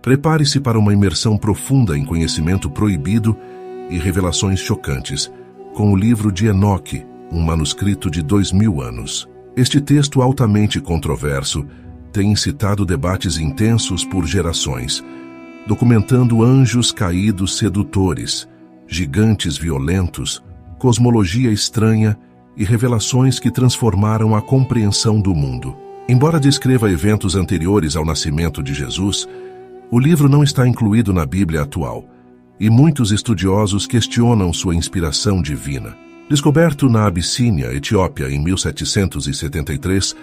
Prepare-se para uma imersão profunda em conhecimento proibido e revelações chocantes, com o livro de Enoque, um manuscrito de 2000 anos. Este texto altamente controverso tem incitado debates intensos por gerações, documentando anjos caídos sedutores, gigantes violentos, cosmologia estranha e revelações que transformaram a compreensão do mundo. Embora descreva eventos anteriores ao nascimento de Jesus, o livro não está incluído na Bíblia atual, e muitos estudiosos questionam sua inspiração divina. Descoberto na Abissínia, Etiópia, em 1773,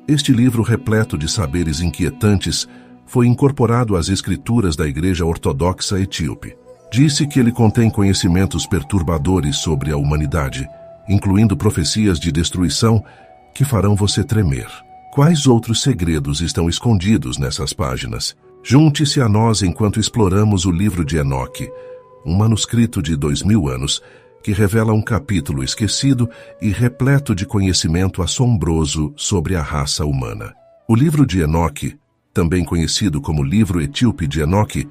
este livro repleto de saberes inquietantes foi incorporado às escrituras da Igreja Ortodoxa Etíope. Disse que ele contém conhecimentos perturbadores sobre a humanidade, incluindo profecias de destruição que farão você tremer. Quais outros segredos estão escondidos nessas páginas? Junte-se a nós enquanto exploramos o livro de Enoque, um manuscrito de 2000 anos que revela um capítulo esquecido e repleto de conhecimento assombroso sobre a raça humana. O livro de Enoque, também conhecido como Livro Etíope de Enoque,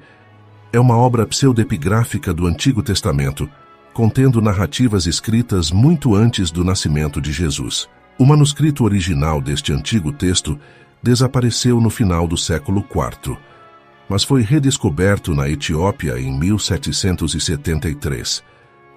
é uma obra pseudepigráfica do Antigo Testamento, contendo narrativas escritas muito antes do nascimento de Jesus. O manuscrito original deste antigo texto desapareceu no final do século IV, mas foi redescoberto na Etiópia em 1773.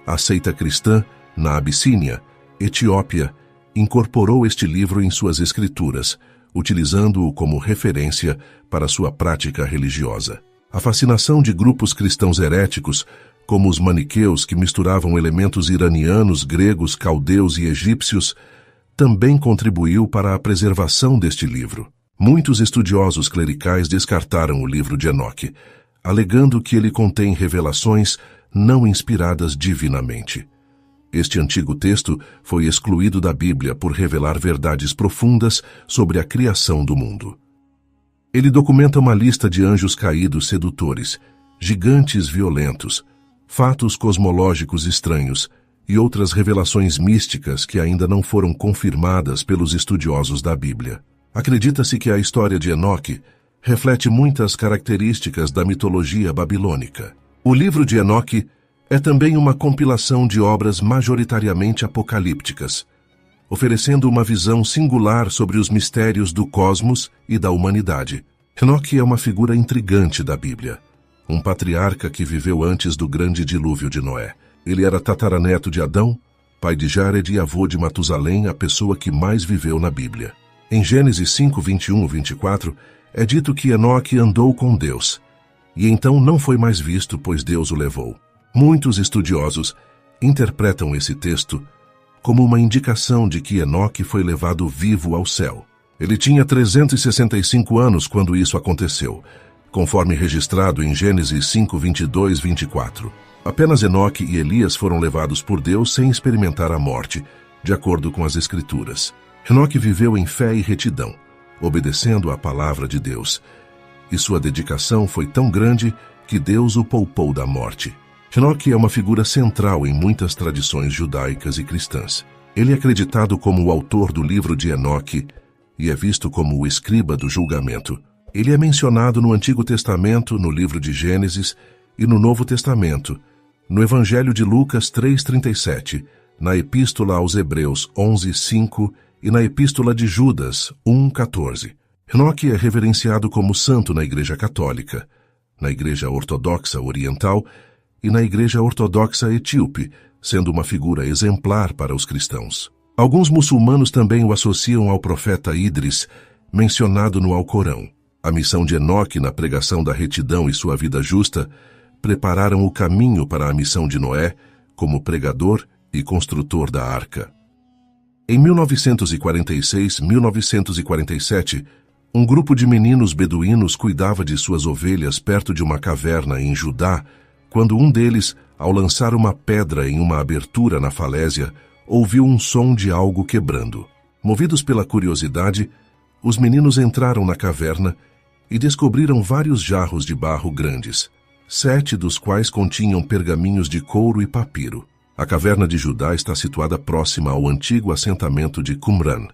A seita cristã, na Abissínia, Etiópia, incorporou este livro em suas escrituras, utilizando-o como referência para sua prática religiosa. A fascinação de grupos cristãos heréticos, como os maniqueus que misturavam elementos iranianos, gregos, caldeus e egípcios, também contribuiu para a preservação deste livro. Muitos estudiosos clericais descartaram o livro de Enoque, alegando que ele contém revelações não inspiradas divinamente. Este antigo texto foi excluído da Bíblia por revelar verdades profundas sobre a criação do mundo. Ele documenta uma lista de anjos caídos sedutores, gigantes violentos, fatos cosmológicos estranhos e outras revelações místicas que ainda não foram confirmadas pelos estudiosos da Bíblia. Acredita-se que a história de Enoque reflete muitas características da mitologia babilônica. O livro de Enoque é também uma compilação de obras majoritariamente apocalípticas, oferecendo uma visão singular sobre os mistérios do cosmos e da humanidade. Enoque é uma figura intrigante da Bíblia, um patriarca que viveu antes do grande dilúvio de Noé. Ele era tataraneto de Adão, pai de Jared e avô de Matusalém, a pessoa que mais viveu na Bíblia. Em Gênesis 5, 21 e 24, é dito que Enoque andou com Deus, e então não foi mais visto, pois Deus o levou. Muitos estudiosos interpretam esse texto como uma indicação de que Enoque foi levado vivo ao céu. Ele tinha 365 anos quando isso aconteceu, conforme registrado em Gênesis 5, 22 e 24. Apenas Enoque e Elias foram levados por Deus sem experimentar a morte, de acordo com as Escrituras. Enoque viveu em fé e retidão, obedecendo à palavra de Deus, e sua dedicação foi tão grande que Deus o poupou da morte. Enoque é uma figura central em muitas tradições judaicas e cristãs. Ele é acreditado como o autor do livro de Enoque e é visto como o escriba do julgamento. Ele é mencionado no Antigo Testamento, no livro de Gênesis, e no Novo Testamento, no Evangelho de Lucas 3,37, na Epístola aos Hebreus 11,5 e na Epístola de Judas 1,14. Enoque é reverenciado como santo na Igreja Católica, na Igreja Ortodoxa Oriental e na Igreja Ortodoxa Etíope, sendo uma figura exemplar para os cristãos. Alguns muçulmanos também o associam ao profeta Idris, mencionado no Alcorão. A missão de Enoque na pregação da retidão e sua vida justa prepararam o caminho para a missão de Noé como pregador e construtor da arca. Em 1946-1947, um grupo de meninos beduínos cuidava de suas ovelhas perto de uma caverna em Judá, quando um deles, ao lançar uma pedra em uma abertura na falésia, ouviu um som de algo quebrando. Movidos pela curiosidade, os meninos entraram na caverna e descobriram vários jarros de barro grandes, 7 dos quais continham pergaminhos de couro e papiro. A caverna de Judá está situada próxima ao antigo assentamento de Qumran,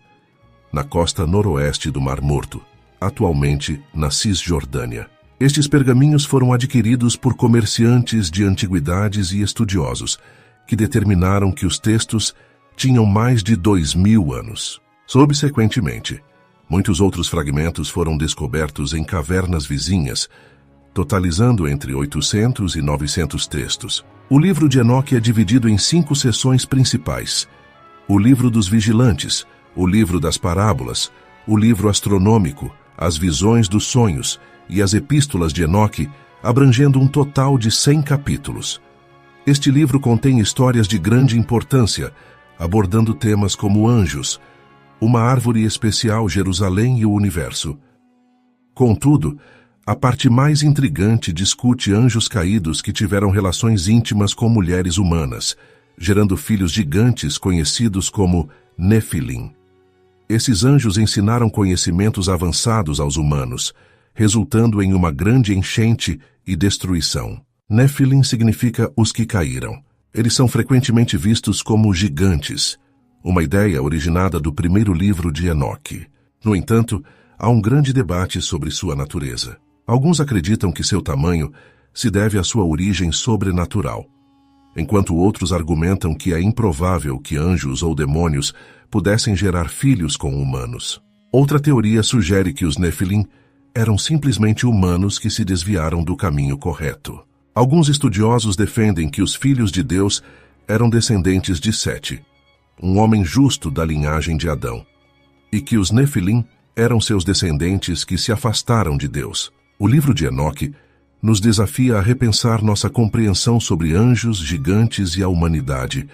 na costa noroeste do Mar Morto, atualmente na Cisjordânia. Estes pergaminhos foram adquiridos por comerciantes de antiguidades e estudiosos, que determinaram que os textos tinham mais de 2000 anos. Subsequentemente, muitos outros fragmentos foram descobertos em cavernas vizinhas, totalizando entre 800 e 900 textos. O livro de Enoque é dividido em 5 seções principais: o livro dos vigilantes, o livro das parábolas, o livro astronômico, as visões dos sonhos e as epístolas de Enoque, abrangendo um total de 100 capítulos. Este livro contém histórias de grande importância, abordando temas como anjos, uma árvore especial, Jerusalém e o universo. Contudo, a parte mais intrigante discute anjos caídos que tiveram relações íntimas com mulheres humanas, gerando filhos gigantes conhecidos como Nefilim. Esses anjos ensinaram conhecimentos avançados aos humanos, resultando em uma grande enchente e destruição. Nefilim significa os que caíram. Eles são frequentemente vistos como gigantes, uma ideia originada do primeiro livro de Enoque. No entanto, há um grande debate sobre sua natureza. Alguns acreditam que seu tamanho se deve à sua origem sobrenatural, enquanto outros argumentam que é improvável que anjos ou demônios pudessem gerar filhos com humanos. Outra teoria sugere que os Nefilim eram simplesmente humanos que se desviaram do caminho correto. Alguns estudiosos defendem que os filhos de Deus eram descendentes de Sete, um homem justo da linhagem de Adão, e que os Nefilim eram seus descendentes que se afastaram de Deus. O livro de Enoque nos desafia a repensar nossa compreensão sobre anjos, gigantes e a humanidade,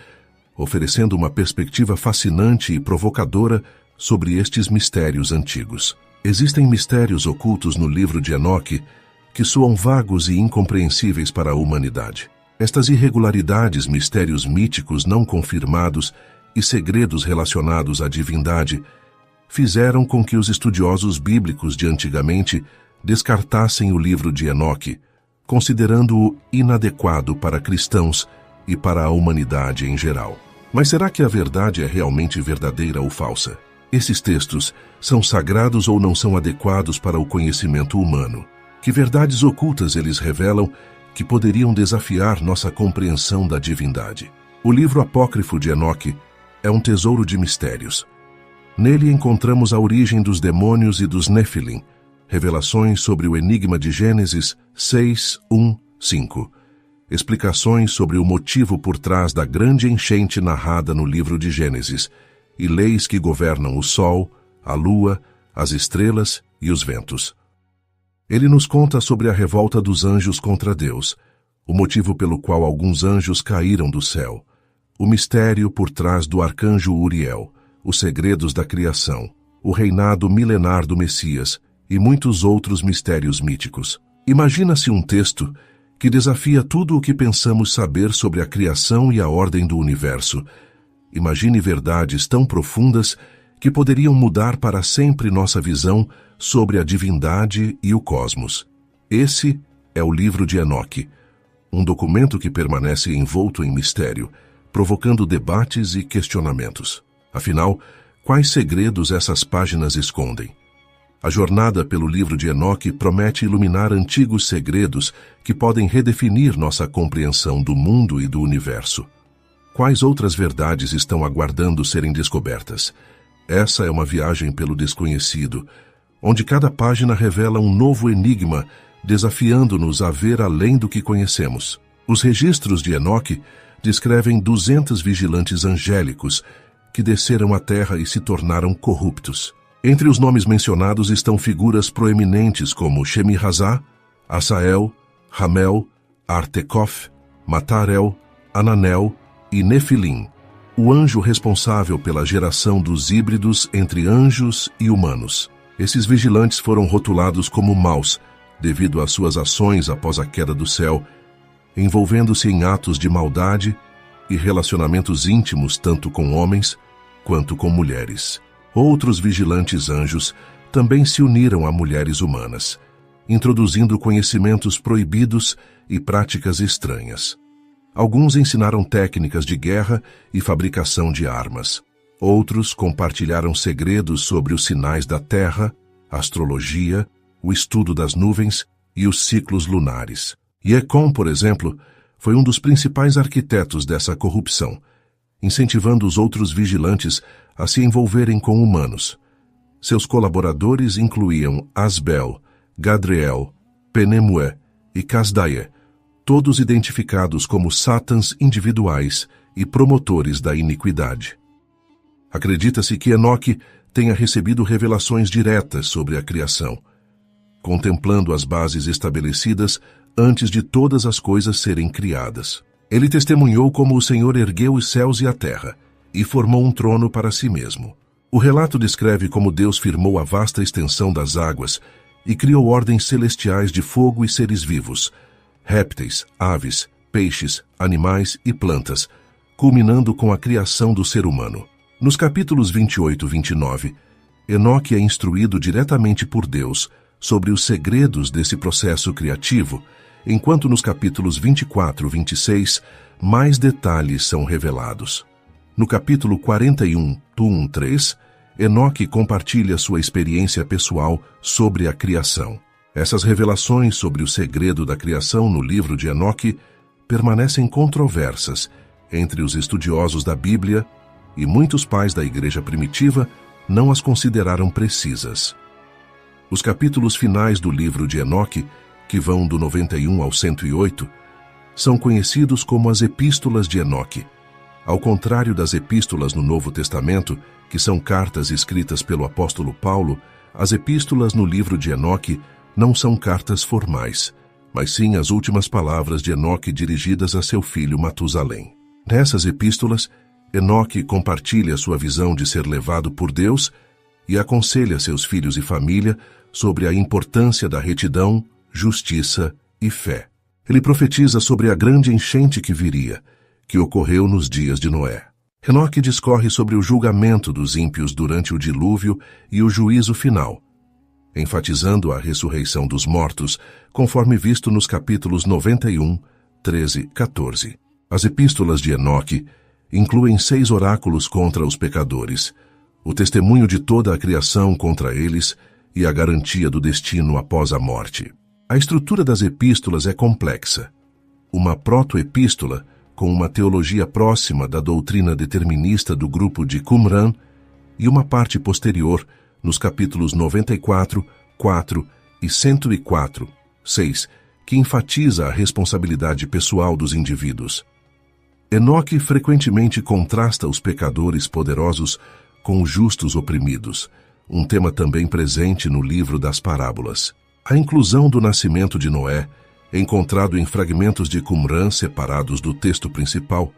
oferecendo uma perspectiva fascinante e provocadora sobre estes mistérios antigos. Existem mistérios ocultos no livro de Enoque que soam vagos e incompreensíveis para a humanidade. Estas irregularidades, mistérios míticos não confirmados e segredos relacionados à divindade fizeram com que os estudiosos bíblicos de antigamente descartassem o livro de Enoque, considerando-o inadequado para cristãos e para a humanidade em geral. Mas será que a verdade é realmente verdadeira ou falsa? Esses textos são sagrados ou não são adequados para o conhecimento humano? Que verdades ocultas eles revelam que poderiam desafiar nossa compreensão da divindade? O livro apócrifo de Enoque é um tesouro de mistérios. Nele encontramos a origem dos demônios e dos Nefilim, revelações sobre o enigma de Gênesis 6, 1, 5, explicações sobre o motivo por trás da grande enchente narrada no livro de Gênesis e leis que governam o sol, a lua, as estrelas e os ventos. Ele nos conta sobre a revolta dos anjos contra Deus, o motivo pelo qual alguns anjos caíram do céu, o mistério por trás do arcanjo Uriel, os segredos da criação, o reinado milenar do Messias e muitos outros mistérios míticos. Imagina-se um texto que desafia tudo o que pensamos saber sobre a criação e a ordem do universo. Imagine verdades tão profundas que poderiam mudar para sempre nossa visão sobre a divindade e o cosmos. Esse é o livro de Enoque, um documento que permanece envolto em mistério, provocando debates e questionamentos. Afinal, quais segredos essas páginas escondem? A jornada pelo livro de Enoque promete iluminar antigos segredos que podem redefinir nossa compreensão do mundo e do universo. Quais outras verdades estão aguardando serem descobertas? Essa é uma viagem pelo desconhecido, onde cada página revela um novo enigma, desafiando-nos a ver além do que conhecemos. Os registros de Enoque descrevem 200 vigilantes angélicos que desceram à terra e se tornaram corruptos. Entre os nomes mencionados estão figuras proeminentes como Shemi-Hazá, Asael, Ramel, Artekof, Matarel, Ananel e Nefilim, o anjo responsável pela geração dos híbridos entre anjos e humanos. Esses vigilantes foram rotulados como maus, devido às suas ações após a queda do céu, envolvendo-se em atos de maldade e relacionamentos íntimos tanto com homens quanto com mulheres. Outros vigilantes anjos também se uniram a mulheres humanas, introduzindo conhecimentos proibidos e práticas estranhas. Alguns ensinaram técnicas de guerra e fabricação de armas. Outros compartilharam segredos sobre os sinais da terra, astrologia, o estudo das nuvens e os ciclos lunares. Yecom, por exemplo, foi um dos principais arquitetos dessa corrupção, incentivando os outros vigilantes a se envolverem com humanos. Seus colaboradores incluíam Asbel, Gadriel, Penemué e Casdaie, todos identificados como sátans individuais e promotores da iniquidade. Acredita-se que Enoque tenha recebido revelações diretas sobre a criação, contemplando as bases estabelecidas antes de todas as coisas serem criadas. Ele testemunhou como o Senhor ergueu os céus e a terra, e formou um trono para si mesmo. O relato descreve como Deus firmou a vasta extensão das águas e criou ordens celestiais de fogo e seres vivos, répteis, aves, peixes, animais e plantas, culminando com a criação do ser humano. Nos capítulos 28 e 29, Enoque é instruído diretamente por Deus sobre os segredos desse processo criativo, enquanto nos capítulos 24 e 26, mais detalhes são revelados. No capítulo 41, 1-3, Enoque compartilha sua experiência pessoal sobre a criação. Essas revelações sobre o segredo da criação no livro de Enoque permanecem controversas entre os estudiosos da Bíblia, e muitos pais da igreja primitiva não as consideraram precisas. Os capítulos finais do livro de Enoque, que vão do 91 ao 108, são conhecidos como as Epístolas de Enoque. Ao contrário das epístolas no Novo Testamento, que são cartas escritas pelo apóstolo Paulo, as epístolas no livro de Enoque não são cartas formais, mas sim as últimas palavras de Enoque dirigidas a seu filho Matusalém. Nessas epístolas, Enoque compartilha sua visão de ser levado por Deus e aconselha seus filhos e família sobre a importância da retidão, justiça e fé. Ele profetiza sobre a grande enchente que viria, que ocorreu nos dias de Noé. Enoque discorre sobre o julgamento dos ímpios durante o dilúvio e o juízo final, enfatizando a ressurreição dos mortos, conforme visto nos capítulos 91, 13 e 14. As epístolas de Enoque incluem 6 oráculos contra os pecadores, o testemunho de toda a criação contra eles e a garantia do destino após a morte. A estrutura das epístolas é complexa. Uma proto-epístola, com uma teologia próxima da doutrina determinista do grupo de Qumran, e uma parte posterior, nos capítulos 94, 4 e 104, 6, que enfatiza a responsabilidade pessoal dos indivíduos. Enoque frequentemente contrasta os pecadores poderosos com os justos oprimidos, um tema também presente no livro das parábolas. A inclusão do nascimento de Noé, encontrado em fragmentos de Qumran separados do texto principal,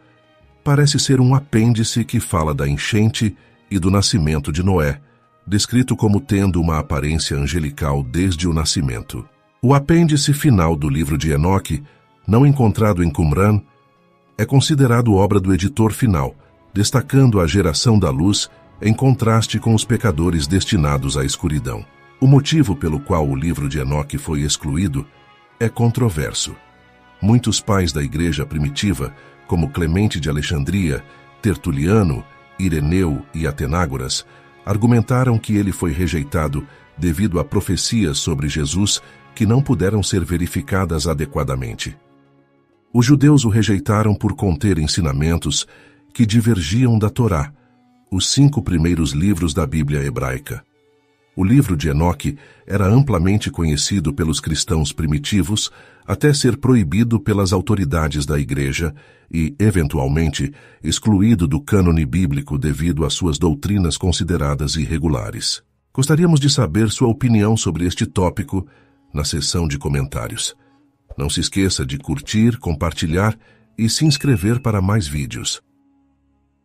parece ser um apêndice que fala da enchente e do nascimento de Noé, descrito como tendo uma aparência angelical desde o nascimento. O apêndice final do livro de Enoque, não encontrado em Qumran, é considerado obra do editor final, destacando a geração da luz em contraste com os pecadores destinados à escuridão. O motivo pelo qual o livro de Enoque foi excluído é controverso. Muitos pais da igreja primitiva, como Clemente de Alexandria, Tertuliano, Ireneu e Atenágoras, argumentaram que ele foi rejeitado devido a profecias sobre Jesus que não puderam ser verificadas adequadamente. Os judeus o rejeitaram por conter ensinamentos que divergiam da Torá, os 5 primeiros livros da Bíblia hebraica. O livro de Enoque era amplamente conhecido pelos cristãos primitivos até ser proibido pelas autoridades da igreja e, eventualmente, excluído do cânone bíblico devido às suas doutrinas consideradas irregulares. Gostaríamos de saber sua opinião sobre este tópico na seção de comentários. Não se esqueça de curtir, compartilhar e se inscrever para mais vídeos.